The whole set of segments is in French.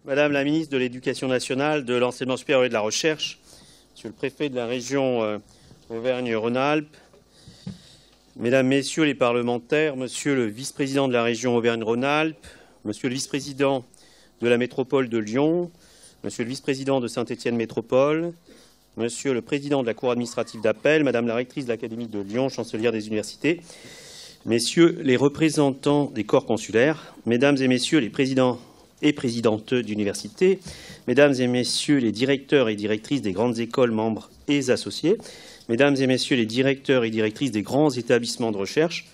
Madame la ministre de l'Éducation nationale, de l'Enseignement supérieur et de la Recherche, Monsieur le préfet de la région Auvergne-Rhône-Alpes, Mesdames, Messieurs les parlementaires, Monsieur le vice-président de la région Auvergne-Rhône-Alpes, Monsieur le vice-président de la métropole de Lyon, Monsieur le vice-président de Saint-Étienne Métropole, Monsieur le président de la Cour administrative d'appel, Madame la rectrice de l'Académie de Lyon, chancelière des universités, Messieurs les représentants des corps consulaires, Mesdames et Messieurs les présidents et présidentes d'université, Mesdames et Messieurs les directeurs et directrices des grandes écoles membres et associés, Mesdames et Messieurs les directeurs et directrices des grands établissements de recherche,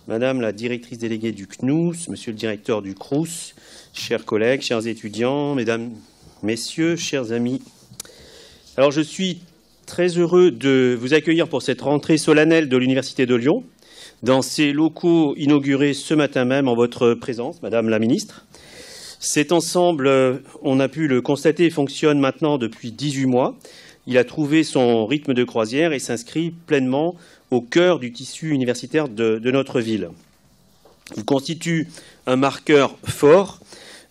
Madame la directrice déléguée du CNUS, Monsieur le directeur du CRUS, chers collègues, chers étudiants, Mesdames, Messieurs, chers amis. Alors je suis très heureux de vous accueillir pour cette rentrée solennelle de l'Université de Lyon, dans ces locaux inaugurés ce matin même en votre présence, Madame la Ministre. Cet ensemble, on a pu le constater, fonctionne maintenant depuis 18 mois. Il a trouvé son rythme de croisière et s'inscrit pleinement au cœur du tissu universitaire de notre ville. Il constitue un marqueur fort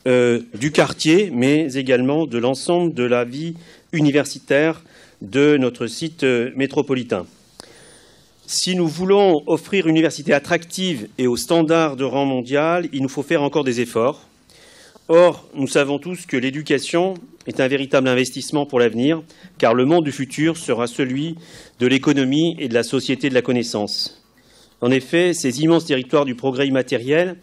du quartier, mais également de l'ensemble de la vie universitaire de notre site métropolitain. Si nous voulons offrir une université attractive et aux standards de rang mondial, il nous faut faire encore des efforts. Or, nous savons tous que l'éducation est un véritable investissement pour l'avenir, car le monde du futur sera celui de l'économie et de la société de la connaissance. En effet, ces immenses territoires du progrès immatériel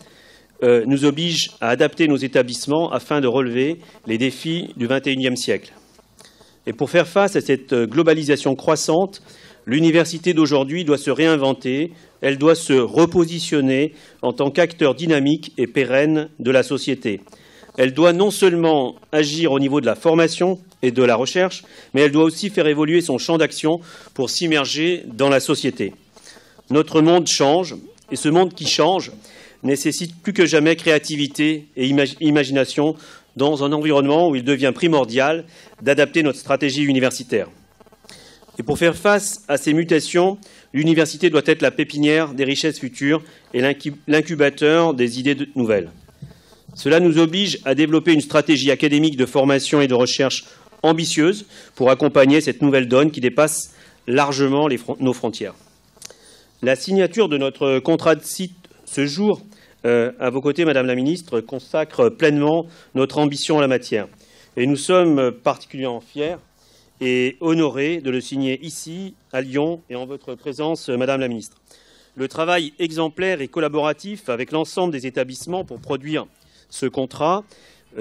nous obligent à adapter nos établissements afin de relever les défis du XXIe siècle. Et pour faire face à cette globalisation croissante, l'université d'aujourd'hui doit se réinventer, elle doit se repositionner en tant qu'acteur dynamique et pérenne de la société. Elle doit non seulement agir au niveau de la formation et de la recherche, mais elle doit aussi faire évoluer son champ d'action pour s'immerger dans la société. Notre monde change, et ce monde qui change nécessite plus que jamais créativité et imagination dans un environnement où il devient primordial d'adapter notre stratégie universitaire. Et pour faire face à ces mutations, l'université doit être la pépinière des richesses futures et l'incubateur des idées nouvelles. Cela nous oblige à développer une stratégie académique de formation et de recherche ambitieuse pour accompagner cette nouvelle donne qui dépasse largement nos frontières. La signature de notre contrat de site ce jour, à vos côtés, Madame la Ministre, consacre pleinement notre ambition en la matière. Et nous sommes particulièrement fiers et honorés de le signer ici, à Lyon, et en votre présence, Madame la Ministre. Le travail exemplaire et collaboratif avec l'ensemble des établissements pour produire ce contrat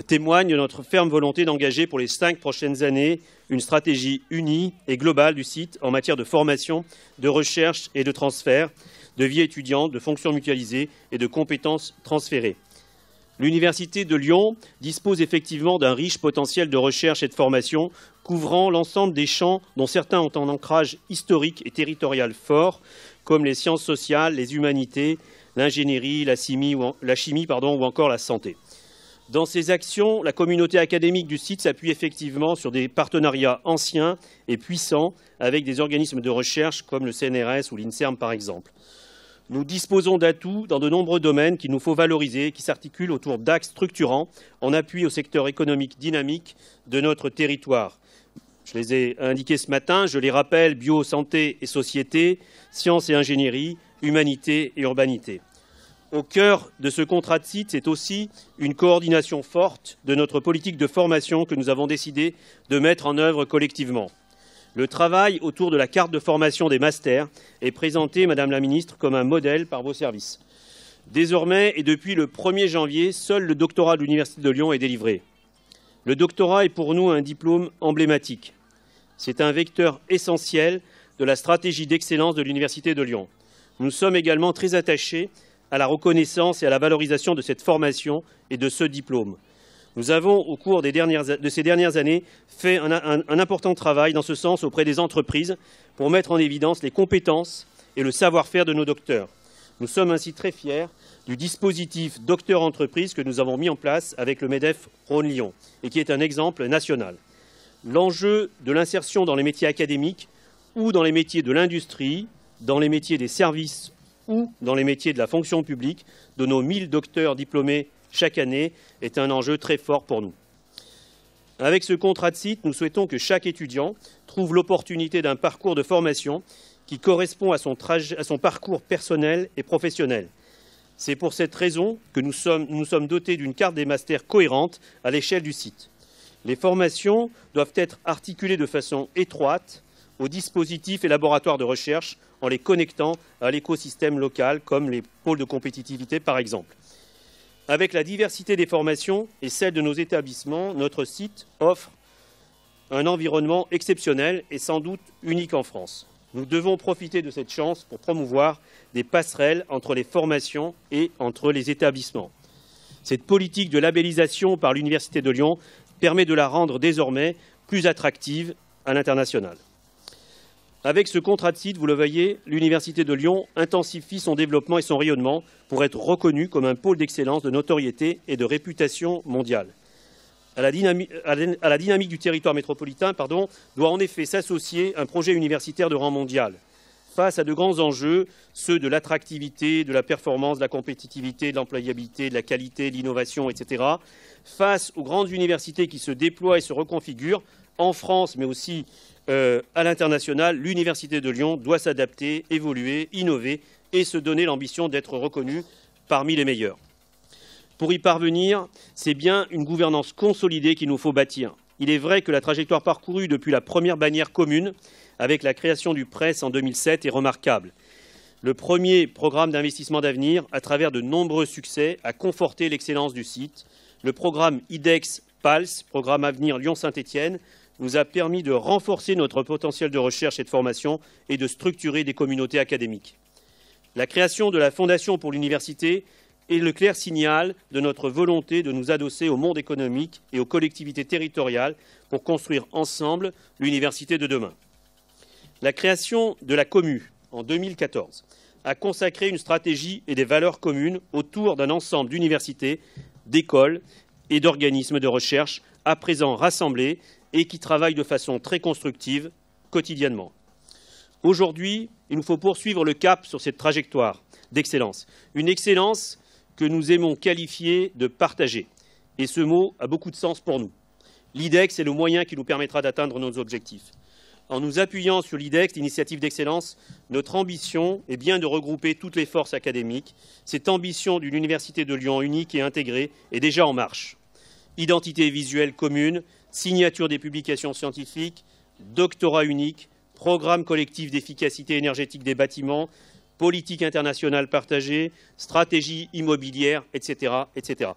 témoigne de notre ferme volonté d'engager pour les 5 prochaines années une stratégie unie et globale du site en matière de formation, de recherche et de transfert, de vie étudiante, de fonctions mutualisées et de compétences transférées. L'Université de Lyon dispose effectivement d'un riche potentiel de recherche et de formation couvrant l'ensemble des champs dont certains ont un ancrage historique et territorial fort, comme les sciences sociales, les humanités, l'ingénierie, la chimie ou encore la santé. Dans ces actions, la communauté académique du site s'appuie effectivement sur des partenariats anciens et puissants avec des organismes de recherche comme le CNRS ou l'INSERM par exemple. Nous disposons d'atouts dans de nombreux domaines qu'il nous faut valoriser et qui s'articulent autour d'axes structurants en appui au secteur économique dynamique de notre territoire. Je les ai indiqués ce matin, je les rappelle, bio, santé et société, sciences et ingénierie, humanité et urbanité. Au cœur de ce contrat de site, c'est aussi une coordination forte de notre politique de formation que nous avons décidé de mettre en œuvre collectivement. Le travail autour de la carte de formation des masters est présenté, Madame la Ministre, comme un modèle par vos services. Désormais, et depuis le 1er janvier, seul le doctorat de l'Université de Lyon est délivré. Le doctorat est pour nous un diplôme emblématique. C'est un vecteur essentiel de la stratégie d'excellence de l'Université de Lyon. Nous sommes également très attachés à la reconnaissance et à la valorisation de cette formation et de ce diplôme. Nous avons, au cours de ces dernières années, fait un important travail dans ce sens auprès des entreprises pour mettre en évidence les compétences et le savoir-faire de nos docteurs. Nous sommes ainsi très fiers du dispositif Docteur Entreprise que nous avons mis en place avec le MEDEF Rhône-Lyon et qui est un exemple national. L'enjeu de l'insertion dans les métiers académiques ou dans les métiers de l'industrie, dans les métiers des services ou dans les métiers de la fonction publique de nos 1000 docteurs diplômés chaque année est un enjeu très fort pour nous. Avec ce contrat de site, nous souhaitons que chaque étudiant trouve l'opportunité d'un parcours de formation qui correspond à son parcours personnel et professionnel. C'est pour cette raison que nous sommes dotés d'une carte des masters cohérente à l'échelle du site. Les formations doivent être articulées de façon étroite aux dispositifs et laboratoires de recherche en les connectant à l'écosystème local, comme les pôles de compétitivité par exemple. Avec la diversité des formations et celle de nos établissements, notre site offre un environnement exceptionnel et sans doute unique en France. Nous devons profiter de cette chance pour promouvoir des passerelles entre les formations et entre les établissements. Cette politique de labellisation par l'Université de Lyon permet de la rendre désormais plus attractive à l'international. Avec ce contrat de site, vous le voyez, l'Université de Lyon intensifie son développement et son rayonnement pour être reconnue comme un pôle d'excellence, de notoriété et de réputation mondiale. À la dynamique du territoire métropolitain, doit en effet s'associer un projet universitaire de rang mondial. Face à de grands enjeux, ceux de l'attractivité, de la performance, de la compétitivité, de l'employabilité, de la qualité, de l'innovation, etc., face aux grandes universités qui se déploient et se reconfigurent, en France, mais aussi à l'international, l'Université de Lyon doit s'adapter, évoluer, innover et se donner l'ambition d'être reconnue parmi les meilleurs. Pour y parvenir, c'est bien une gouvernance consolidée qu'il nous faut bâtir. Il est vrai que la trajectoire parcourue depuis la première bannière commune, avec la création du PRES en 2007, est remarquable. Le premier programme d'investissement d'avenir, à travers de nombreux succès, a conforté l'excellence du site. Le programme IDEX-PALS, programme Avenir Lyon-Saint-Étienne, nous a permis de renforcer notre potentiel de recherche et de formation et de structurer des communautés académiques. La création de la Fondation pour l'université est le clair signal de notre volonté de nous adosser au monde économique et aux collectivités territoriales pour construire ensemble l'université de demain. La création de la Commu en 2014 a consacré une stratégie et des valeurs communes autour d'un ensemble d'universités, d'écoles et d'organismes de recherche à présent rassemblés et qui travaillent de façon très constructive quotidiennement. Aujourd'hui, il nous faut poursuivre le cap sur cette trajectoire d'excellence, une excellence que nous aimons qualifier de partagée. Et ce mot a beaucoup de sens pour nous. L'IDEX est le moyen qui nous permettra d'atteindre nos objectifs. En nous appuyant sur l'IDEX, l'initiative d'excellence, notre ambition est bien de regrouper toutes les forces académiques. Cette ambition d'une université de Lyon unique et intégrée est déjà en marche. Identité visuelle commune, signature des publications scientifiques, doctorat unique, programme collectif d'efficacité énergétique des bâtiments, politique internationale partagée, stratégie immobilière, etc., etc.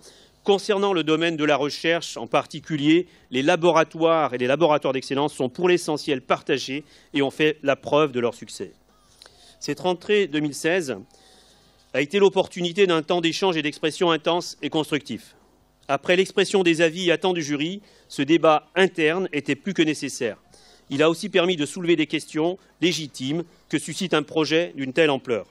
Concernant le domaine de la recherche en particulier, les laboratoires et les laboratoires d'excellence sont pour l'essentiel partagés et ont fait la preuve de leur succès. Cette rentrée 2016 a été l'opportunité d'un temps d'échange et d'expression intense et constructif. Après l'expression des avis et attentes du jury, ce débat interne était plus que nécessaire. Il a aussi permis de soulever des questions légitimes que suscite un projet d'une telle ampleur.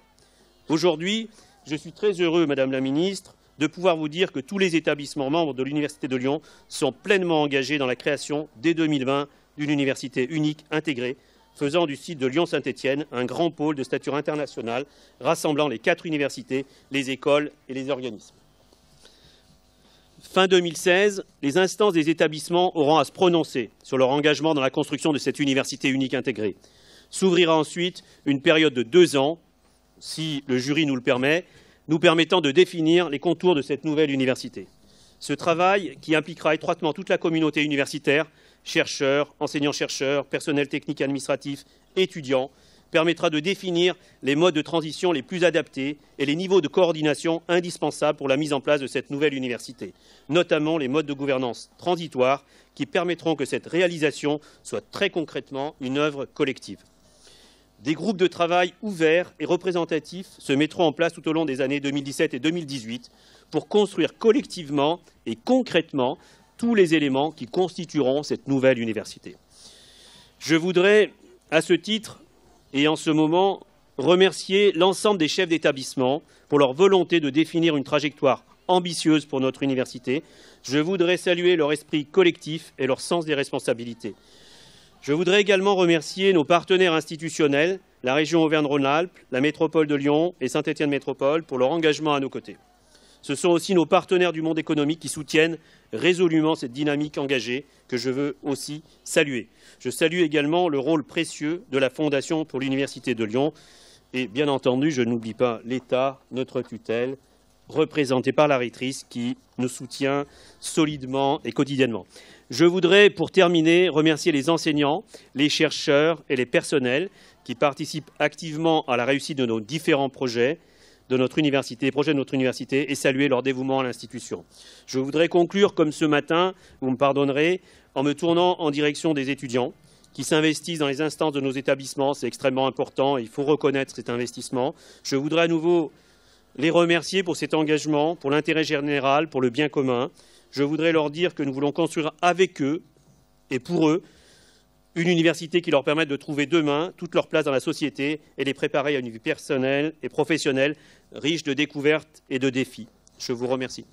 Aujourd'hui, je suis très heureux, Madame la Ministre, de pouvoir vous dire que tous les établissements membres de l'Université de Lyon sont pleinement engagés dans la création, dès 2020, d'une université unique intégrée, faisant du site de Lyon-Saint-Étienne un grand pôle de stature internationale, rassemblant les 4 universités, les écoles et les organismes. Fin 2016, les instances des établissements auront à se prononcer sur leur engagement dans la construction de cette université unique intégrée. S'ouvrira ensuite une période de 2 ans, si le jury nous le permet, nous permettant de définir les contours de cette nouvelle université. Ce travail, qui impliquera étroitement toute la communauté universitaire, chercheurs, enseignants-chercheurs, personnel technique et administratif, étudiants, permettra de définir les modes de transition les plus adaptés et les niveaux de coordination indispensables pour la mise en place de cette nouvelle université, notamment les modes de gouvernance transitoires qui permettront que cette réalisation soit très concrètement une œuvre collective. Des groupes de travail ouverts et représentatifs se mettront en place tout au long des années 2017 et 2018 pour construire collectivement et concrètement tous les éléments qui constitueront cette nouvelle université. Je voudrais, à ce titre, et en ce moment, remercier l'ensemble des chefs d'établissement pour leur volonté de définir une trajectoire ambitieuse pour notre université. Je voudrais saluer leur esprit collectif et leur sens des responsabilités. Je voudrais également remercier nos partenaires institutionnels, la région Auvergne-Rhône-Alpes, la métropole de Lyon et Saint-Étienne Métropole, pour leur engagement à nos côtés. Ce sont aussi nos partenaires du monde économique qui soutiennent résolument cette dynamique engagée que je veux aussi saluer. Je salue également le rôle précieux de la Fondation pour l'Université de Lyon et bien entendu, je n'oublie pas l'État, notre tutelle, représenté par la rectrice qui nous soutient solidement et quotidiennement. Je voudrais, pour terminer, remercier les enseignants, les chercheurs et les personnels qui participent activement à la réussite de nos différents projets de notre université, et saluer leur dévouement à l'institution. Je voudrais conclure, comme ce matin, vous me pardonnerez, en me tournant en direction des étudiants qui s'investissent dans les instances de nos établissements. C'est extrêmement important et il faut reconnaître cet investissement. Je voudrais à nouveau les remercier pour cet engagement, pour l'intérêt général, pour le bien commun. Je voudrais leur dire que nous voulons construire avec eux et pour eux une université qui leur permette de trouver demain toute leur place dans la société et les préparer à une vie personnelle et professionnelle riche de découvertes et de défis. Je vous remercie.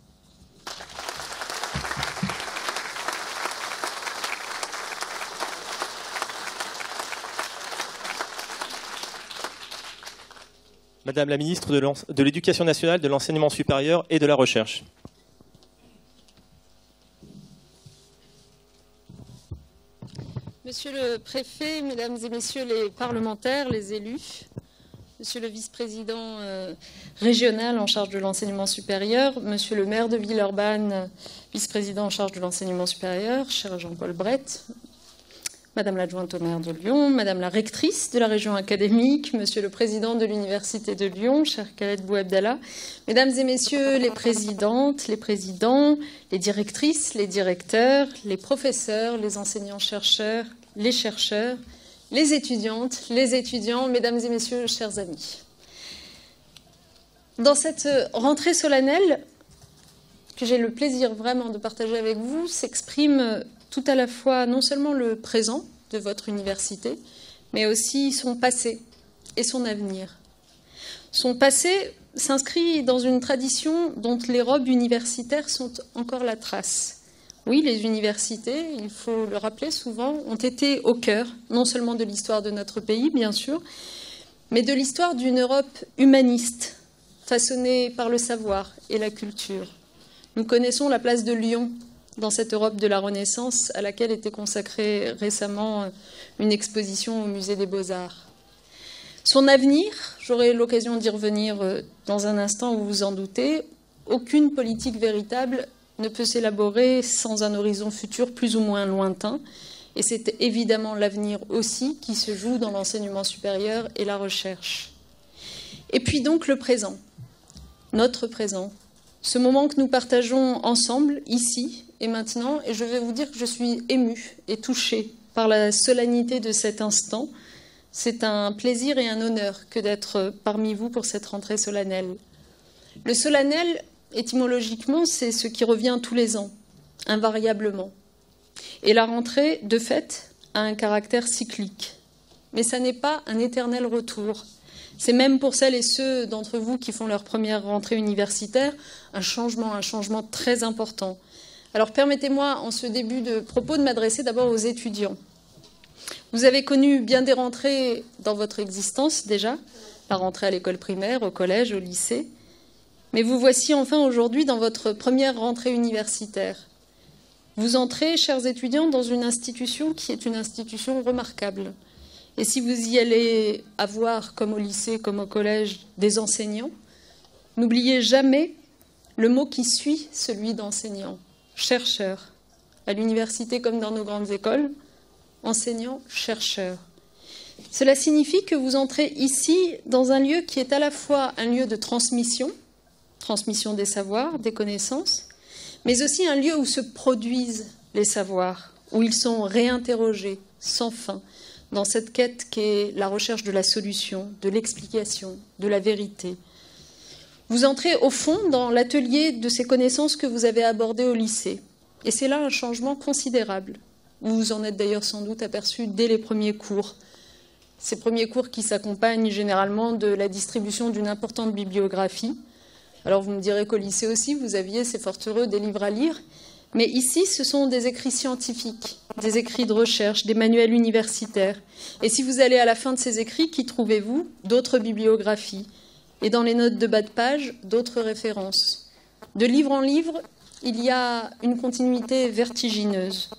Madame la ministre de l'Éducation nationale, de l'Enseignement supérieur et de la Recherche. Monsieur le préfet, mesdames et messieurs les parlementaires, les élus, monsieur le vice-président régional en charge de l'enseignement supérieur, monsieur le maire de Villeurbanne, vice-président en charge de l'enseignement supérieur, cher Jean-Paul Brett, madame l'adjointe au maire de Lyon, madame la rectrice de la région académique, monsieur le président de l'université de Lyon, cher Khaled Bouabdallah, mesdames et messieurs les présidentes, les présidents, les directrices, les directeurs, les professeurs, les enseignants-chercheurs, les chercheurs, les étudiantes, les étudiants, mesdames et messieurs, chers amis. Dans cette rentrée solennelle, que j'ai le plaisir vraiment de partager avec vous, s'exprime tout à la fois non seulement le présent de votre université, mais aussi son passé et son avenir. Son passé s'inscrit dans une tradition dont les robes universitaires sont encore la trace. Oui, les universités, il faut le rappeler souvent, ont été au cœur, non seulement de l'histoire de notre pays, bien sûr, mais de l'histoire d'une Europe humaniste, façonnée par le savoir et la culture. Nous connaissons la place de Lyon dans cette Europe de la Renaissance, à laquelle était consacrée récemment une exposition au Musée des Beaux-Arts. Son avenir, j'aurai l'occasion d'y revenir dans un instant, vous vous en doutez, aucune politique véritable ne peut s'élaborer sans un horizon futur plus ou moins lointain. Et c'est évidemment l'avenir aussi qui se joue dans l'enseignement supérieur et la recherche. Et puis donc le présent, notre présent, ce moment que nous partageons ensemble, ici et maintenant. Et je vais vous dire que je suis émue et touchée par la solennité de cet instant. C'est un plaisir et un honneur que d'être parmi vous pour cette rentrée solennelle. Le solennel, étymologiquement, c'est ce qui revient tous les ans, invariablement. Et la rentrée, de fait, a un caractère cyclique. Mais ça n'est pas un éternel retour. C'est même pour celles et ceux d'entre vous qui font leur première rentrée universitaire, un changement très important. Alors permettez-moi, en ce début de propos, de m'adresser d'abord aux étudiants. Vous avez connu bien des rentrées dans votre existence déjà, la rentrée à l'école primaire, au collège, au lycée. Mais vous voici enfin aujourd'hui dans votre première rentrée universitaire. Vous entrez, chers étudiants, dans une institution qui est une institution remarquable. Et si vous y allez avoir, comme au lycée, comme au collège, des enseignants, n'oubliez jamais le mot qui suit celui d'enseignant, chercheur. À l'université comme dans nos grandes écoles, enseignants, chercheurs. Cela signifie que vous entrez ici dans un lieu qui est à la fois un lieu de transmission des savoirs, des connaissances, mais aussi un lieu où se produisent les savoirs, où ils sont réinterrogés sans fin, dans cette quête qu'est la recherche de la solution, de l'explication, de la vérité. Vous entrez au fond dans l'atelier de ces connaissances que vous avez abordées au lycée. Et c'est là un changement considérable. Vous vous en êtes d'ailleurs sans doute aperçu dès les premiers cours. Ces premiers cours qui s'accompagnent généralement de la distribution d'une importante bibliographie. Alors vous me direz qu'au lycée aussi, vous aviez, c'est fort heureux, des livres à lire. Mais ici, ce sont des écrits scientifiques, des écrits de recherche, des manuels universitaires. Et si vous allez à la fin de ces écrits, qu'y trouvez-vous? D'autres bibliographies. Et dans les notes de bas de page, d'autres références. De livre en livre, il y a une continuité vertigineuse.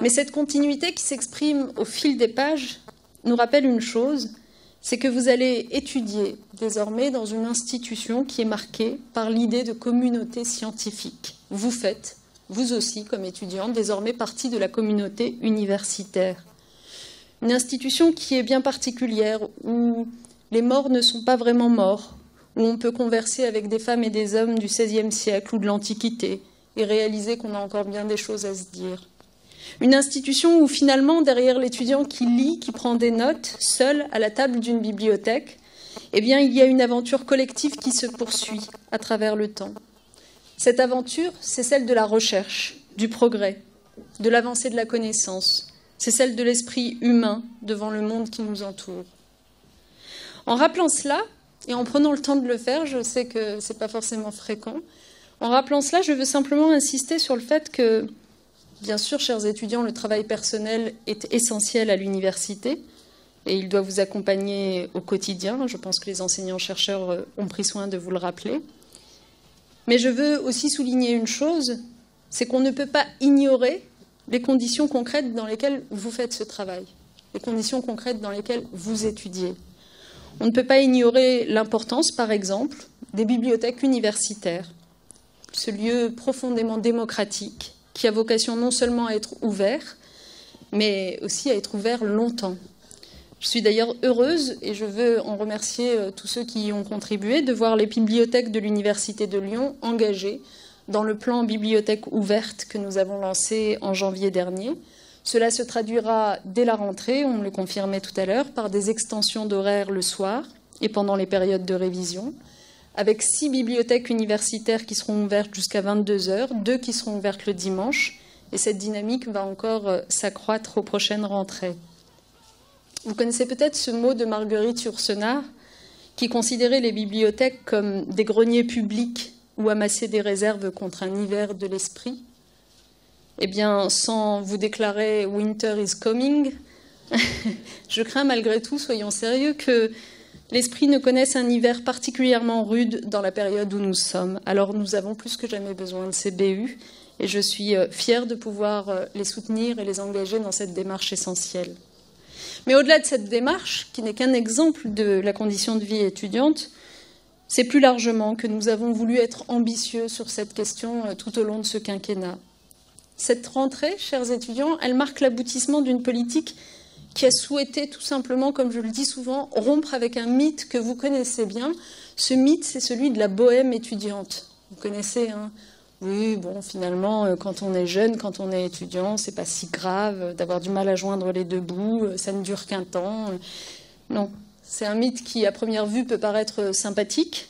Mais cette continuité qui s'exprime au fil des pages nous rappelle une chose, c'est que vous allez étudier désormais dans une institution qui est marquée par l'idée de communauté scientifique. Vous faites, vous aussi, comme étudiante, désormais partie de la communauté universitaire. Une institution qui est bien particulière, où les morts ne sont pas vraiment morts, où on peut converser avec des femmes et des hommes du XVIe siècle ou de l'Antiquité et réaliser qu'on a encore bien des choses à se dire. Une institution où finalement, derrière l'étudiant qui lit, qui prend des notes, seul à la table d'une bibliothèque, eh bien, il y a une aventure collective qui se poursuit à travers le temps. Cette aventure, c'est celle de la recherche, du progrès, de l'avancée de la connaissance. C'est celle de l'esprit humain devant le monde qui nous entoure. En rappelant cela, et en prenant le temps de le faire, je sais que ce n'est pas forcément fréquent, en rappelant cela, je veux simplement insister sur le fait que, bien sûr, chers étudiants, le travail personnel est essentiel à l'université et il doit vous accompagner au quotidien. Je pense que les enseignants-chercheurs ont pris soin de vous le rappeler. Mais je veux aussi souligner une chose, c'est qu'on ne peut pas ignorer les conditions concrètes dans lesquelles vous faites ce travail, les conditions concrètes dans lesquelles vous étudiez. On ne peut pas ignorer l'importance, par exemple, des bibliothèques universitaires, ce lieu profondément démocratique qui a vocation non seulement à être ouvert, mais aussi à être ouvert longtemps. Je suis d'ailleurs heureuse, et je veux en remercier tous ceux qui y ont contribué, de voir les bibliothèques de l'Université de Lyon engagées dans le plan bibliothèque ouverte que nous avons lancé en janvier dernier. Cela se traduira dès la rentrée, on me le confirmait tout à l'heure, par des extensions d'horaires le soir et pendant les périodes de révision, avec 6 bibliothèques universitaires qui seront ouvertes jusqu'à 22h, 2 qui seront ouvertes le dimanche, et cette dynamique va encore s'accroître aux prochaines rentrées. Vous connaissez peut-être ce mot de Marguerite Yourcenar, qui considérait les bibliothèques comme des greniers publics où amasser des réserves contre un hiver de l'esprit. Eh bien, sans vous déclarer « Winter is coming », je crains malgré tout, soyons sérieux, que l'esprit ne connaisse un hiver particulièrement rude dans la période où nous sommes. Alors nous avons plus que jamais besoin de ces BU et je suis fière de pouvoir les soutenir et les engager dans cette démarche essentielle. Mais au-delà de cette démarche, qui n'est qu'un exemple de la condition de vie étudiante, c'est plus largement que nous avons voulu être ambitieux sur cette question tout au long de ce quinquennat. Cette rentrée, chers étudiants, elle marque l'aboutissement d'une politique qui a souhaité tout simplement, comme je le dis souvent, rompre avec un mythe que vous connaissez bien. Ce mythe, c'est celui de la bohème étudiante. Vous connaissez, hein ? Oui, bon, finalement, quand on est jeune, quand on est étudiant, c'est pas si grave d'avoir du mal à joindre les deux bouts, ça ne dure qu'un temps. Non, c'est un mythe qui, à première vue, peut paraître sympathique,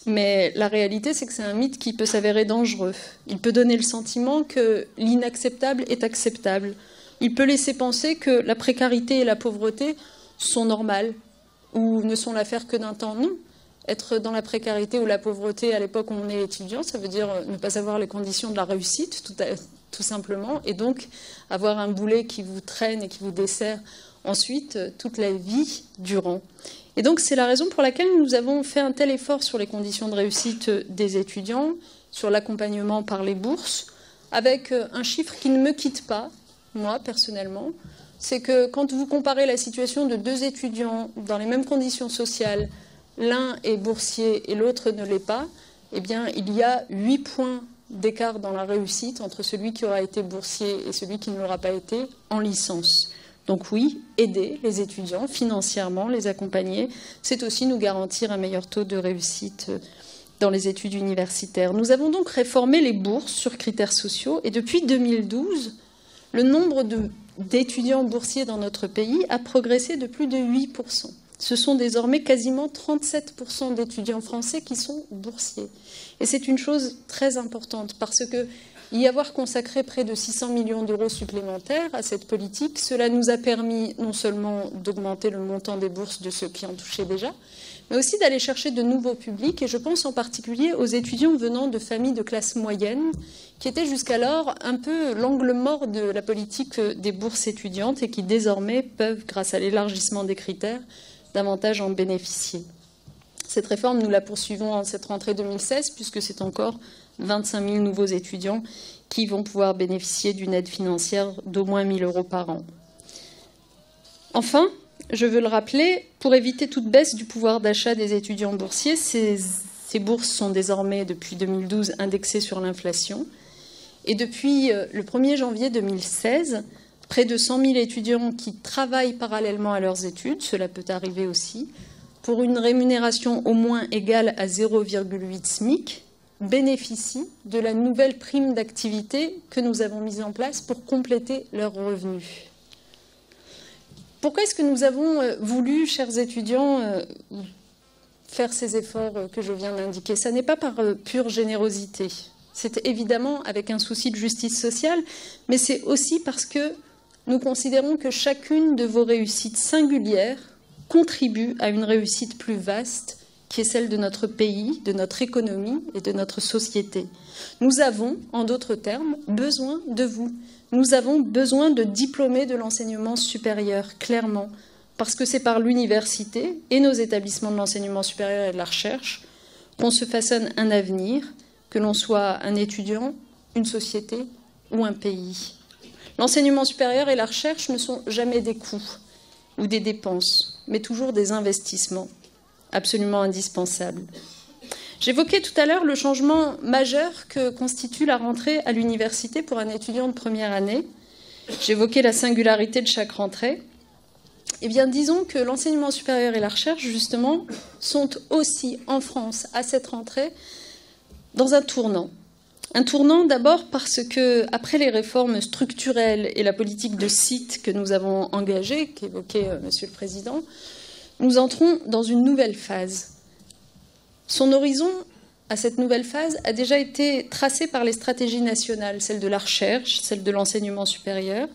mais la réalité, c'est que c'est un mythe qui peut s'avérer dangereux. Il peut donner le sentiment que l'inacceptable est acceptable. Il peut laisser penser que la précarité et la pauvreté sont normales ou ne sont l'affaire que d'un temps. Non. Être dans la précarité ou la pauvreté à l'époque où on est étudiant, ça veut dire ne pas avoir les conditions de la réussite, tout simplement, et donc avoir un boulet qui vous traîne et qui vous dessert ensuite toute la vie durant. Et donc c'est la raison pour laquelle nous avons fait un tel effort sur les conditions de réussite des étudiants, sur l'accompagnement par les bourses, avec un chiffre qui ne me quitte pas, moi personnellement, c'est que quand vous comparez la situation de 2 étudiants dans les mêmes conditions sociales, l'un est boursier et l'autre ne l'est pas, eh bien, il y a 8 points d'écart dans la réussite entre celui qui aura été boursier et celui qui ne l'aura pas été en licence. Donc oui, aider les étudiants financièrement, les accompagner, c'est aussi nous garantir un meilleur taux de réussite dans les études universitaires. Nous avons donc réformé les bourses sur critères sociaux et depuis 2012, le nombre d'étudiants boursiers dans notre pays a progressé de plus de 8%. Ce sont désormais quasiment 37% d'étudiants français qui sont boursiers. Et c'est une chose très importante parce que y avoir consacré près de 600 millions d'euros supplémentaires à cette politique, cela nous a permis non seulement d'augmenter le montant des bourses de ceux qui en touchaient déjà, mais aussi d'aller chercher de nouveaux publics. Et je pense en particulier aux étudiants venant de familles de classe moyenne, qui étaient jusqu'alors un peu l'angle mort de la politique des bourses étudiantes et qui désormais peuvent, grâce à l'élargissement des critères, davantage en bénéficier. Cette réforme, nous la poursuivons en cette rentrée 2016, puisque c'est encore 25 000 nouveaux étudiants qui vont pouvoir bénéficier d'une aide financière d'au moins 1 000 € par an. Enfin, je veux le rappeler, pour éviter toute baisse du pouvoir d'achat des étudiants boursiers, ces bourses sont désormais, depuis 2012, indexées sur l'inflation. Et depuis le 1er janvier 2016, près de 100 000 étudiants qui travaillent parallèlement à leurs études, cela peut arriver aussi, pour une rémunération au moins égale à 0,8 SMIC, bénéficient de la nouvelle prime d'activité que nous avons mise en place pour compléter leurs revenus. Pourquoi est-ce que nous avons voulu, chers étudiants, faire ces efforts que je viens d'indiquer? Ça n'est pas par pure générosité. C'est évidemment avec un souci de justice sociale, mais c'est aussi parce que nous considérons que chacune de vos réussites singulières contribue à une réussite plus vaste, qui est celle de notre pays, de notre économie et de notre société. Nous avons, en d'autres termes, besoin de vous. Nous avons besoin de diplômés de l'enseignement supérieur, clairement, parce que c'est par l'université et nos établissements de l'enseignement supérieur et de la recherche qu'on se façonne un avenir, que l'on soit un étudiant, une société ou un pays. L'enseignement supérieur et la recherche ne sont jamais des coûts ou des dépenses, mais toujours des investissements absolument indispensables. J'évoquais tout à l'heure le changement majeur que constitue la rentrée à l'université pour un étudiant de première année. J'évoquais la singularité de chaque rentrée. Eh bien, disons que l'enseignement supérieur et la recherche, justement, sont aussi en France, à cette rentrée, dans un tournant. Un tournant d'abord parce que, après les réformes structurelles et la politique de site que nous avons engagée, qu'évoquait Monsieur le Président, nous entrons dans une nouvelle phase. Son horizon à cette nouvelle phase a déjà été tracé par les stratégies nationales, celle de la recherche, celle de l'enseignement supérieur,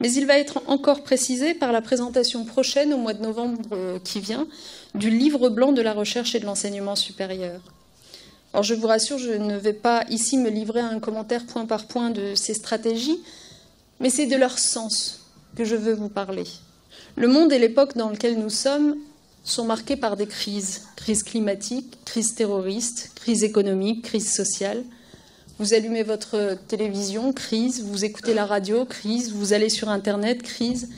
mais il va être encore précisé par la présentation prochaine, au mois de novembre qui vient, du livre blanc de la recherche et de l'enseignement supérieur. Alors je vous rassure, je ne vais pas ici me livrer à un commentaire point par point de ces stratégies, mais c'est de leur sens que je veux vous parler. Le monde et l'époque dans lequel nous sommes sont marqués par des crises. Crise climatique, crise terroriste, crise économique, crise sociale. Vous allumez votre télévision, crise. Vous écoutez la radio, crise. Vous allez sur Internet, crise.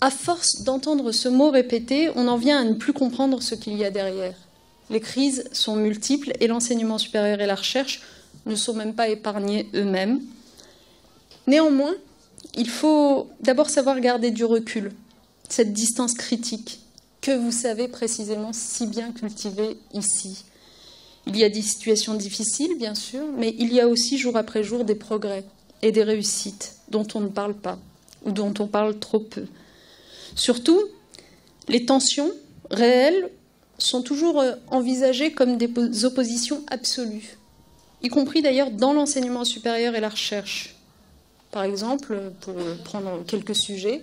À force d'entendre ce mot répété, on en vient à ne plus comprendre ce qu'il y a derrière. Les crises sont multiples et l'enseignement supérieur et la recherche ne sont même pas épargnés eux-mêmes. Néanmoins, il faut d'abord savoir garder du recul, cette distance critique que vous savez précisément si bien cultiver ici. Il y a des situations difficiles, bien sûr, mais il y a aussi jour après jour des progrès et des réussites dont on ne parle pas ou dont on parle trop peu. Surtout, les tensions réelles sont toujours envisagées comme des oppositions absolues, y compris d'ailleurs dans l'enseignement supérieur et la recherche. Par exemple, pour prendre quelques sujets,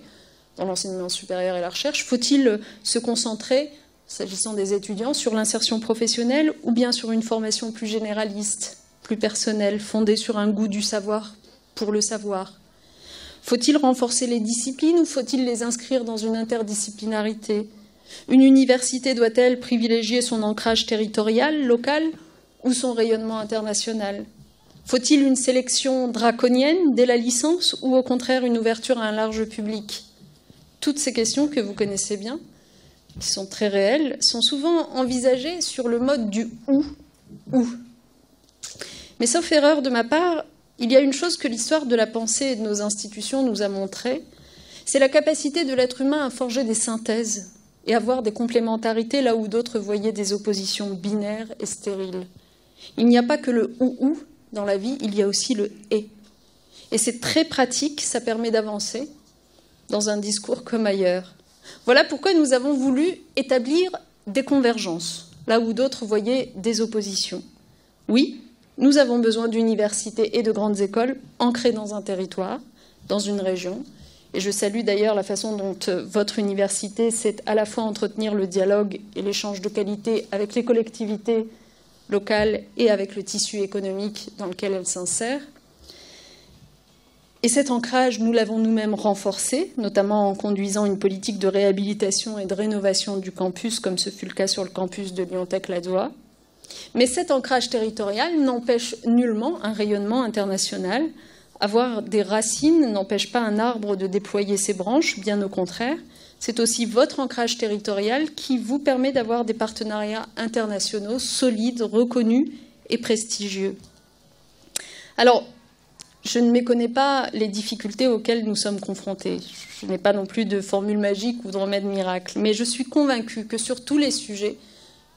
dans l'enseignement supérieur et la recherche, faut-il se concentrer, s'agissant des étudiants, sur l'insertion professionnelle ou bien sur une formation plus généraliste, plus personnelle, fondée sur un goût du savoir pour le savoir? Faut-il renforcer les disciplines ou faut-il les inscrire dans une interdisciplinarité? Une université doit-elle privilégier son ancrage territorial, local, ou son rayonnement international? Faut-il une sélection draconienne dès la licence ou au contraire une ouverture à un large public? Toutes ces questions que vous connaissez bien, qui sont très réelles, sont souvent envisagées sur le mode du ou. Mais sauf erreur de ma part, il y a une chose que l'histoire de la pensée et de nos institutions nous a montrée, c'est la capacité de l'être humain à forger des synthèses et à voir des complémentarités là où d'autres voyaient des oppositions binaires et stériles. Il n'y a pas que le ou dans la vie, il y a aussi le et. Et c'est très pratique, ça permet d'avancer dans un discours comme ailleurs. Voilà pourquoi nous avons voulu établir des convergences, là où d'autres voyaient des oppositions. Oui, nous avons besoin d'universités et de grandes écoles ancrées dans un territoire, dans une région. Et je salue d'ailleurs la façon dont votre université sait à la fois entretenir le dialogue et l'échange de qualité avec les collectivités locales et avec le tissu économique dans lequel elle s'insère. Et cet ancrage, nous l'avons nous-mêmes renforcé, notamment en conduisant une politique de réhabilitation et de rénovation du campus, comme ce fut le cas sur le campus de Lyon-Tech-Ladois. Mais cet ancrage territorial n'empêche nullement un rayonnement international. Avoir des racines n'empêche pas un arbre de déployer ses branches, bien au contraire. C'est aussi votre ancrage territorial qui vous permet d'avoir des partenariats internationaux solides, reconnus et prestigieux. Alors, je ne méconnais pas les difficultés auxquelles nous sommes confrontés. Je n'ai pas non plus de formule magique ou de remède miracle, mais je suis convaincue que sur tous les sujets,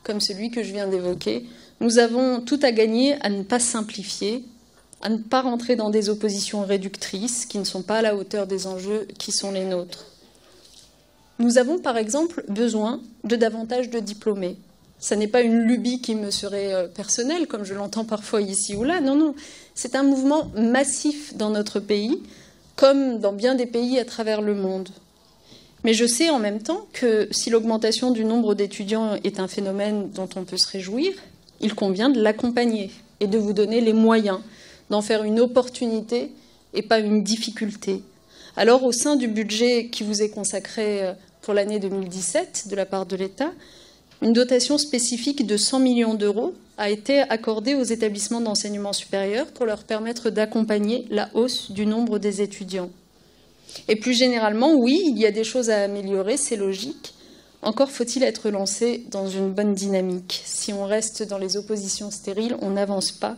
comme celui que je viens d'évoquer, nous avons tout à gagner à ne pas simplifier, à ne pas rentrer dans des oppositions réductrices qui ne sont pas à la hauteur des enjeux qui sont les nôtres. Nous avons par exemple besoin de davantage de diplômés. Ça n'est pas une lubie qui me serait personnelle, comme je l'entends parfois ici ou là. Non, non. C'est un mouvement massif dans notre pays, comme dans bien des pays à travers le monde. Mais je sais en même temps que si l'augmentation du nombre d'étudiants est un phénomène dont on peut se réjouir, il convient de l'accompagner et de vous donner les moyens d'en faire une opportunité et pas une difficulté. Alors, au sein du budget qui vous est consacré pour l'année 2017 de la part de l'État, une dotation spécifique de 100 millions d'euros a été accordée aux établissements d'enseignement supérieur pour leur permettre d'accompagner la hausse du nombre des étudiants. Et plus généralement, oui, il y a des choses à améliorer, c'est logique. Encore faut-il être lancé dans une bonne dynamique. Si on reste dans les oppositions stériles, on n'avance pas.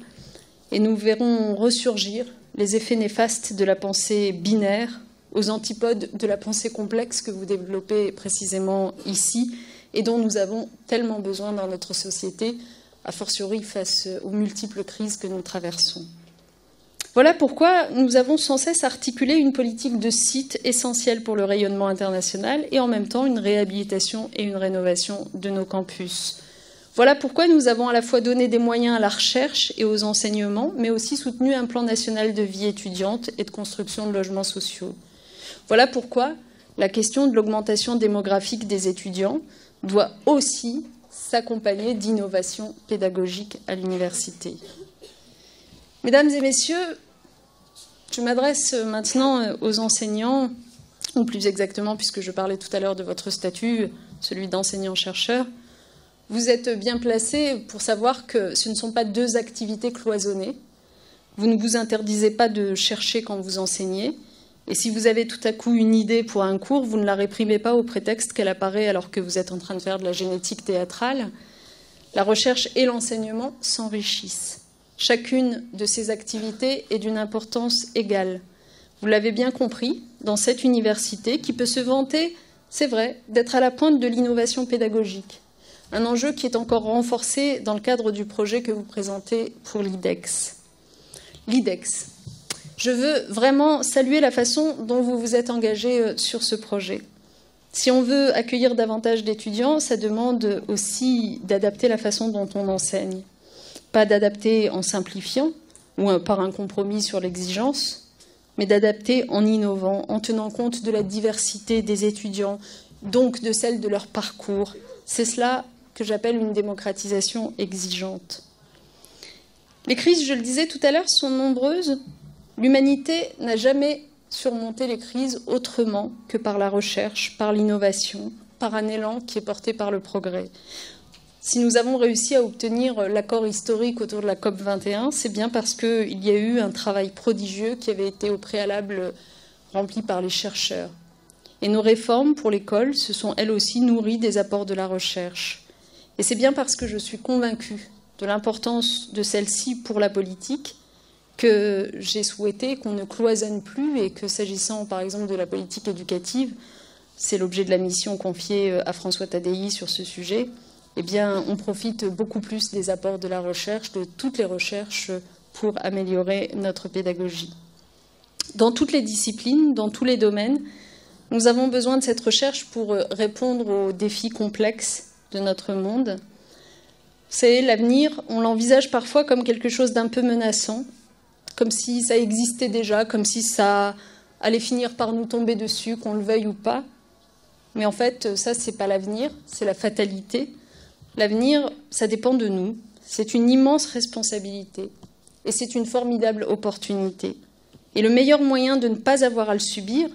Et nous verrons ressurgir les effets néfastes de la pensée binaire aux antipodes de la pensée complexe que vous développez précisément ici et dont nous avons tellement besoin dans notre société, a fortiori face aux multiples crises que nous traversons. Voilà pourquoi nous avons sans cesse articulé une politique de site essentielle pour le rayonnement international et en même temps une réhabilitation et une rénovation de nos campus. Voilà pourquoi nous avons à la fois donné des moyens à la recherche et aux enseignements, mais aussi soutenu un plan national de vie étudiante et de construction de logements sociaux. Voilà pourquoi la question de l'augmentation démographique des étudiants doit aussi s'accompagner d'innovation pédagogique à l'université. Mesdames et messieurs, je m'adresse maintenant aux enseignants, ou plus exactement, puisque je parlais tout à l'heure de votre statut, celui d'enseignant-chercheur. Vous êtes bien placés pour savoir que ce ne sont pas deux activités cloisonnées. Vous ne vous interdisez pas de chercher quand vous enseignez. Et si vous avez tout à coup une idée pour un cours, vous ne la réprimez pas au prétexte qu'elle apparaît alors que vous êtes en train de faire de la génétique théâtrale. La recherche et l'enseignement s'enrichissent. Chacune de ces activités est d'une importance égale. Vous l'avez bien compris, dans cette université qui peut se vanter, c'est vrai, d'être à la pointe de l'innovation pédagogique. Un enjeu qui est encore renforcé dans le cadre du projet que vous présentez pour l'IDEX. L'IDEX. Je veux vraiment saluer la façon dont vous vous êtes engagé sur ce projet. Si on veut accueillir davantage d'étudiants, ça demande aussi d'adapter la façon dont on enseigne. Pas d'adapter en simplifiant ou par un compromis sur l'exigence, mais d'adapter en innovant, en tenant compte de la diversité des étudiants, donc de celle de leur parcours. C'est cela que j'appelle une démocratisation exigeante. Les crises, je le disais tout à l'heure, sont nombreuses. L'humanité n'a jamais surmonté les crises autrement que par la recherche, par l'innovation, par un élan qui est porté par le progrès. Si nous avons réussi à obtenir l'accord historique autour de la COP21, c'est bien parce qu'il y a eu un travail prodigieux qui avait été au préalable rempli par les chercheurs. Et nos réformes pour l'école se sont elles aussi nourries des apports de la recherche. Et c'est bien parce que je suis convaincue de l'importance de celle-ci pour la politique que j'ai souhaité qu'on ne cloisonne plus et que, s'agissant par exemple de la politique éducative, c'est l'objet de la mission confiée à François Tadei sur ce sujet, eh bien, on profite beaucoup plus des apports de la recherche, de toutes les recherches, pour améliorer notre pédagogie. Dans toutes les disciplines, dans tous les domaines, nous avons besoin de cette recherche pour répondre aux défis complexes de notre monde. C'est l'avenir, on l'envisage parfois comme quelque chose d'un peu menaçant, comme si ça existait déjà, comme si ça allait finir par nous tomber dessus, qu'on le veuille ou pas. Mais en fait, ça, c'est pas l'avenir, c'est la fatalité. L'avenir, ça dépend de nous. C'est une immense responsabilité et c'est une formidable opportunité. Et le meilleur moyen de ne pas avoir à le subir,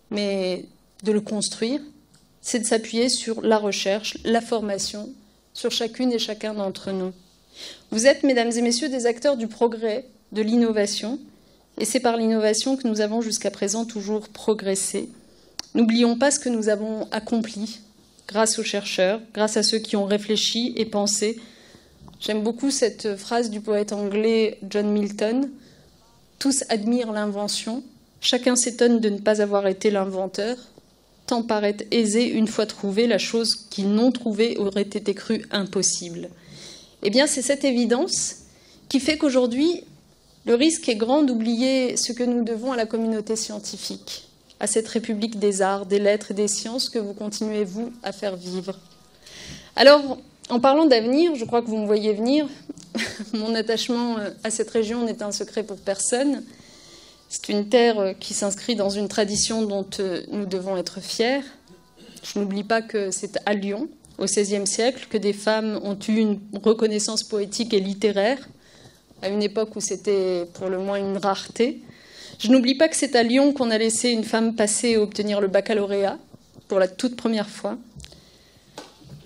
mais de le construire, c'est de s'appuyer sur la recherche, la formation, sur chacune et chacun d'entre nous. Vous êtes, mesdames et messieurs, des acteurs du progrès, de l'innovation, et c'est par l'innovation que nous avons jusqu'à présent toujours progressé. N'oublions pas ce que nous avons accompli grâce aux chercheurs, grâce à ceux qui ont réfléchi et pensé. J'aime beaucoup cette phrase du poète anglais John Milton. Tous admirent l'invention, chacun s'étonne de ne pas avoir été l'inventeur. Tant paraît aisé, une fois trouvée, la chose qu'ils n'ont trouvée aurait été crue impossible. Eh bien, c'est cette évidence qui fait qu'aujourd'hui, le risque est grand d'oublier ce que nous devons à la communauté scientifique, à cette République des arts, des lettres et des sciences que vous continuez, vous, à faire vivre. Alors, en parlant d'avenir, je crois que vous me voyez venir, mon attachement à cette région n'est un secret pour personne. C'est une terre qui s'inscrit dans une tradition dont nous devons être fiers. Je n'oublie pas que c'est à Lyon, au XVIe siècle, que des femmes ont eu une reconnaissance poétique et littéraire, à une époque où c'était pour le moins une rareté. Je n'oublie pas que c'est à Lyon qu'on a laissé une femme passer et obtenir le baccalauréat pour la toute première fois.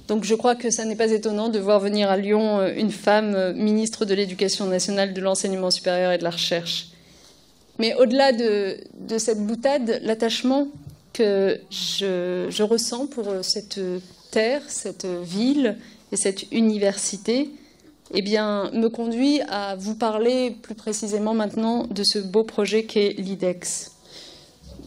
Donc je crois que ça n'est pas étonnant de voir venir à Lyon une femme ministre de l'Éducation nationale, de l'enseignement supérieur et de la recherche. Mais au-delà de cette boutade, l'attachement que je ressens pour cette terre, cette ville et cette université, eh bien, me conduit à vous parler plus précisément maintenant de ce beau projet qu'est l'IDEX.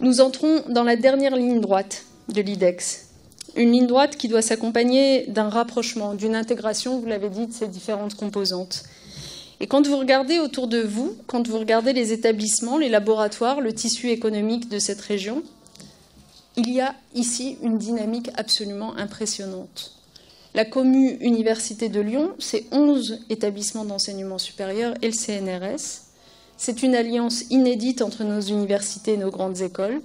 Nous entrons dans la dernière ligne droite de l'IDEX. Une ligne droite qui doit s'accompagner d'un rapprochement, d'une intégration, vous l'avez dit, de ces différentes composantes. Et quand vous regardez autour de vous, quand vous regardez les établissements, les laboratoires, le tissu économique de cette région, il y a ici une dynamique absolument impressionnante. La Commu Université de Lyon, c'est 11 établissements d'enseignement supérieur et le CNRS. C'est une alliance inédite entre nos universités et nos grandes écoles.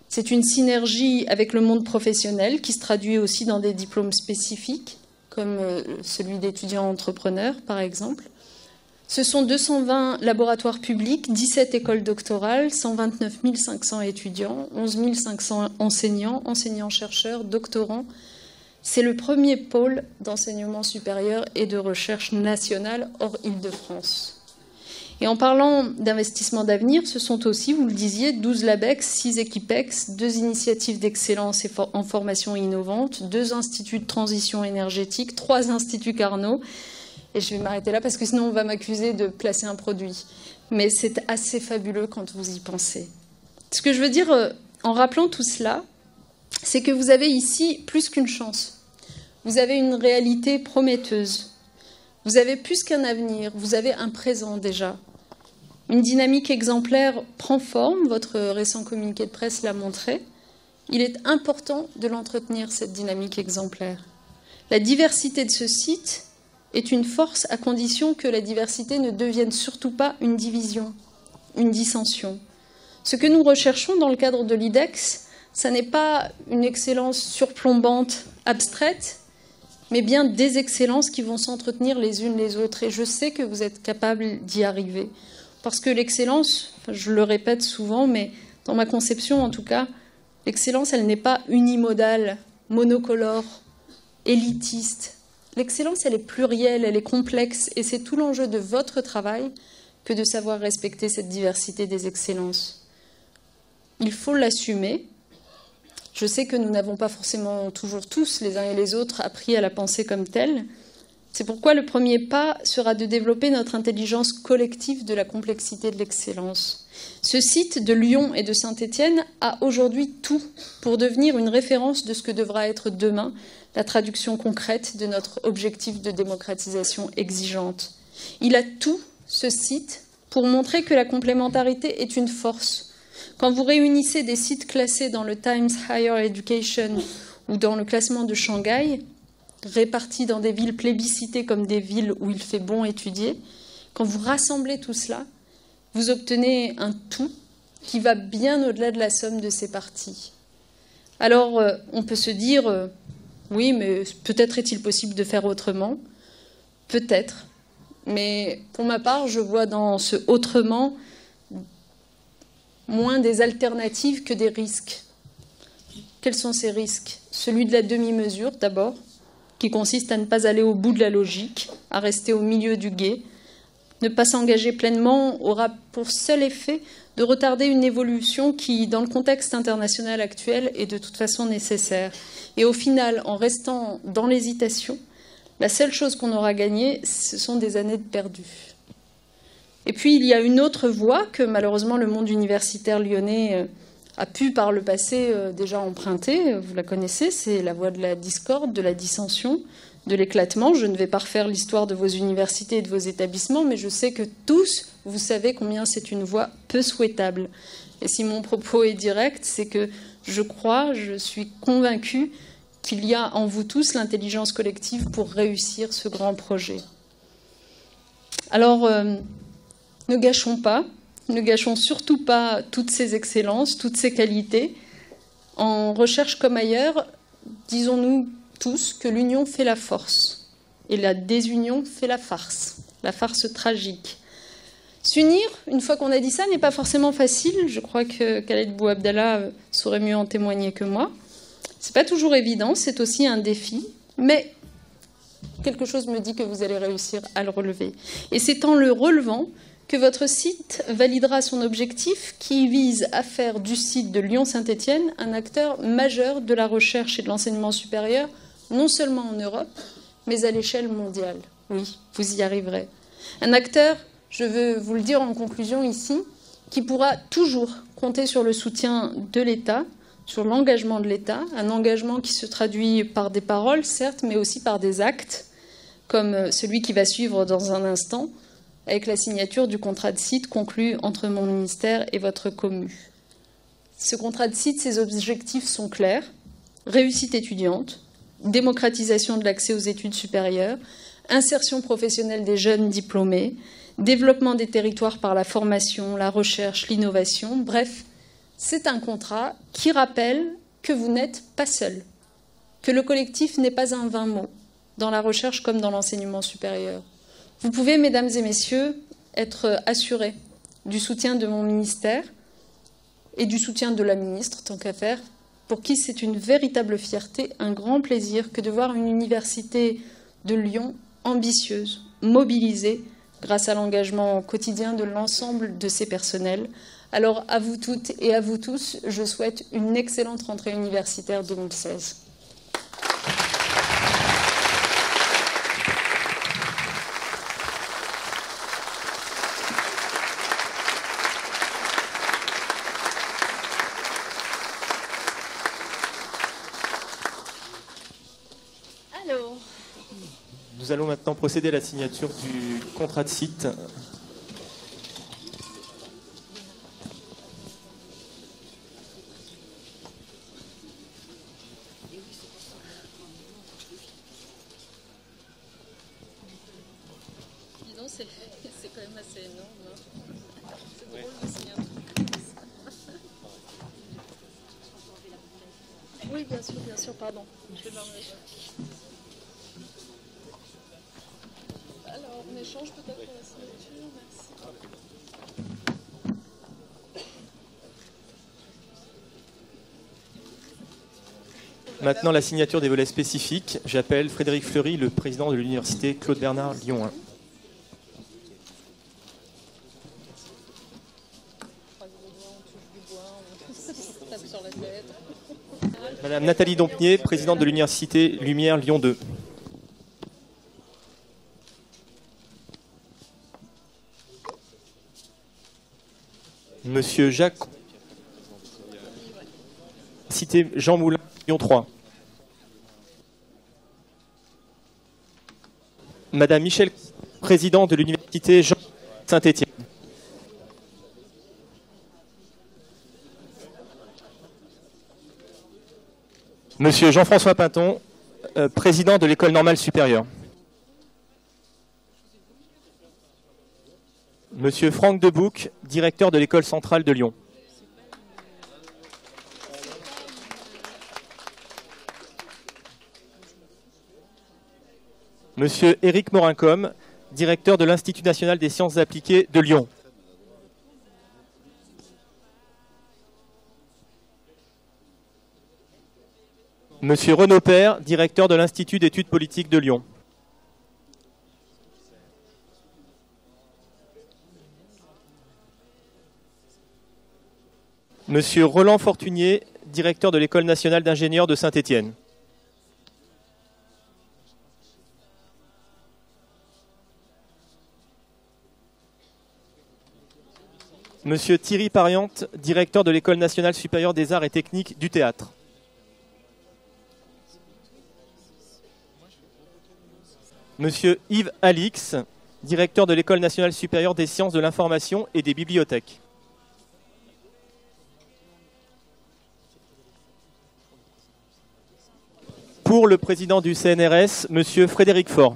C'est une synergie avec le monde professionnel qui se traduit aussi dans des diplômes spécifiques, comme celui d'étudiant entrepreneur, par exemple. Ce sont 220 laboratoires publics, 17 écoles doctorales, 129 500 étudiants, 11 500 enseignants, enseignants-chercheurs, doctorants. C'est le premier pôle d'enseignement supérieur et de recherche nationale hors Île-de-France. Et en parlant d'investissement d'avenir, ce sont aussi, vous le disiez, 12 LABEX, 6 équipex, 2 initiatives d'excellence en formation innovante, 2 instituts de transition énergétique, 3 instituts Carnot. Et je vais m'arrêter là parce que sinon on va m'accuser de placer un produit. Mais c'est assez fabuleux quand vous y pensez. Ce que je veux dire en rappelant tout cela, c'est que vous avez ici plus qu'une chance. Vous avez une réalité prometteuse. Vous avez plus qu'un avenir, vous avez un présent déjà. Une dynamique exemplaire prend forme, votre récent communiqué de presse l'a montré. Il est important de l'entretenir, cette dynamique exemplaire. La diversité de ce site est une force à condition que la diversité ne devienne surtout pas une division, une dissension. Ce que nous recherchons dans le cadre de l'IDEX, ça n'est pas une excellence surplombante, abstraite, mais bien des excellences qui vont s'entretenir les unes les autres. Et je sais que vous êtes capables d'y arriver. Parce que l'excellence, je le répète souvent, mais dans ma conception en tout cas, l'excellence, elle n'est pas unimodale, monocolore, élitiste. L'excellence, elle est plurielle, elle est complexe, et c'est tout l'enjeu de votre travail que de savoir respecter cette diversité des excellences. Il faut l'assumer. Je sais que nous n'avons pas forcément toujours tous, les uns et les autres, appris à la penser comme telle. C'est pourquoi le premier pas sera de développer notre intelligence collective de la complexité de l'excellence. Ce site de Lyon et de Saint-Étienne a aujourd'hui tout pour devenir une référence de ce que devra être demain la traduction concrète de notre objectif de démocratisation exigeante. Il a tout, ce site, pour montrer que la complémentarité est une force. Quand vous réunissez des sites classés dans le Times Higher Education ou dans le classement de Shanghai, répartis dans des villes plébiscitées comme des villes où il fait bon étudier, quand vous rassemblez tout cela, vous obtenez un tout qui va bien au-delà de la somme de ses parties. Alors, on peut se dire, oui, mais peut-être est-il possible de faire autrement. Peut-être. Mais pour ma part, je vois dans ce autrement moins des alternatives que des risques. Quels sont ces risques? Celui de la demi-mesure, d'abord, qui consiste à ne pas aller au bout de la logique, à rester au milieu du gué. Ne pas s'engager pleinement aura pour seul effet de retarder une évolution qui, dans le contexte international actuel, est de toute façon nécessaire. Et au final, en restant dans l'hésitation, la seule chose qu'on aura gagnée, ce sont des années de perdu. Et puis, il y a une autre voie que, malheureusement, le monde universitaire lyonnais a pu, par le passé, déjà emprunter. Vous la connaissez, c'est la voie de la discorde, de la dissension, de l'éclatement. Je ne vais pas refaire l'histoire de vos universités et de vos établissements, mais je sais que tous, vous savez combien c'est une voie peu souhaitable. Et si mon propos est direct, c'est que je suis convaincue qu'il y a en vous tous l'intelligence collective pour réussir ce grand projet. Alors, ne gâchons surtout pas toutes ces excellences, toutes ces qualités. En recherche comme ailleurs, disons-nous tous que l'union fait la force et la désunion fait la farce tragique. S'unir, une fois qu'on a dit ça, n'est pas forcément facile. Je crois que Khaled Bouabdallah saurait mieux en témoigner que moi. C'est pas toujours évident, c'est aussi un défi, mais quelque chose me dit que vous allez réussir à le relever. Et c'est en le relevant que votre site validera son objectif qui vise à faire du site de Lyon-Saint-Étienne un acteur majeur de la recherche et de l'enseignement supérieur, non seulement en Europe, mais à l'échelle mondiale. Oui, vous y arriverez. Un acteur, je veux vous le dire en conclusion ici, qui pourra toujours compter sur le soutien de l'État, sur l'engagement de l'État, un engagement qui se traduit par des paroles, certes, mais aussi par des actes, comme celui qui va suivre dans un instant, avec la signature du contrat de site conclu entre mon ministère et votre commu. Ce contrat de site, ses objectifs sont clairs: réussite étudiante, démocratisation de l'accès aux études supérieures, insertion professionnelle des jeunes diplômés, développement des territoires par la formation, la recherche, l'innovation. Bref, c'est un contrat qui rappelle que vous n'êtes pas seul, que le collectif n'est pas un vain mot, dans la recherche comme dans l'enseignement supérieur. Vous pouvez, mesdames et messieurs, être assurés du soutien de mon ministère et du soutien de la ministre, tant qu'à faire, pour qui c'est une véritable fierté, un grand plaisir que de voir une université de Lyon ambitieuse, mobilisée, grâce à l'engagement quotidien de l'ensemble de ses personnels. Alors, à vous toutes et à vous tous, je souhaite une excellente rentrée universitaire 2016. Nous allons maintenant procéder à la signature du contrat de site. Dis donc, c'est quand même assez énorme. C'est drôle de signer un truc comme ça. Oui, bien sûr, pardon. Je vais m'arrêter. Alors, on échange peut-être pour la signature. Merci. Maintenant, la signature des volets spécifiques. J'appelle Frédéric Fleury, le président de l'université Claude Bernard Lyon 1. Madame Nathalie Dompnier, présidente de l'université Lumière Lyon 2. Monsieur Jacques, cité Jean Moulin, Lyon 3. Madame Michel, présidente de l'université Jean Saint-Étienne. Monsieur Jean-François Pinton, président de l'École normale supérieure. Monsieur Franck Debouc, directeur de l'École centrale de Lyon. Monsieur Éric Morincom, directeur de l'Institut national des sciences appliquées de Lyon. Monsieur Renaud Père, directeur de l'Institut d'études politiques de Lyon. Monsieur Roland Fortuné, directeur de l'École nationale d'ingénieurs de Saint-Étienne. Monsieur Thierry Pariante, directeur de l'École nationale supérieure des arts et techniques du théâtre. Monsieur Yves Alix, directeur de l'École nationale supérieure des sciences de l'information et des bibliothèques. Pour le président du CNRS, Monsieur Frédéric Faure.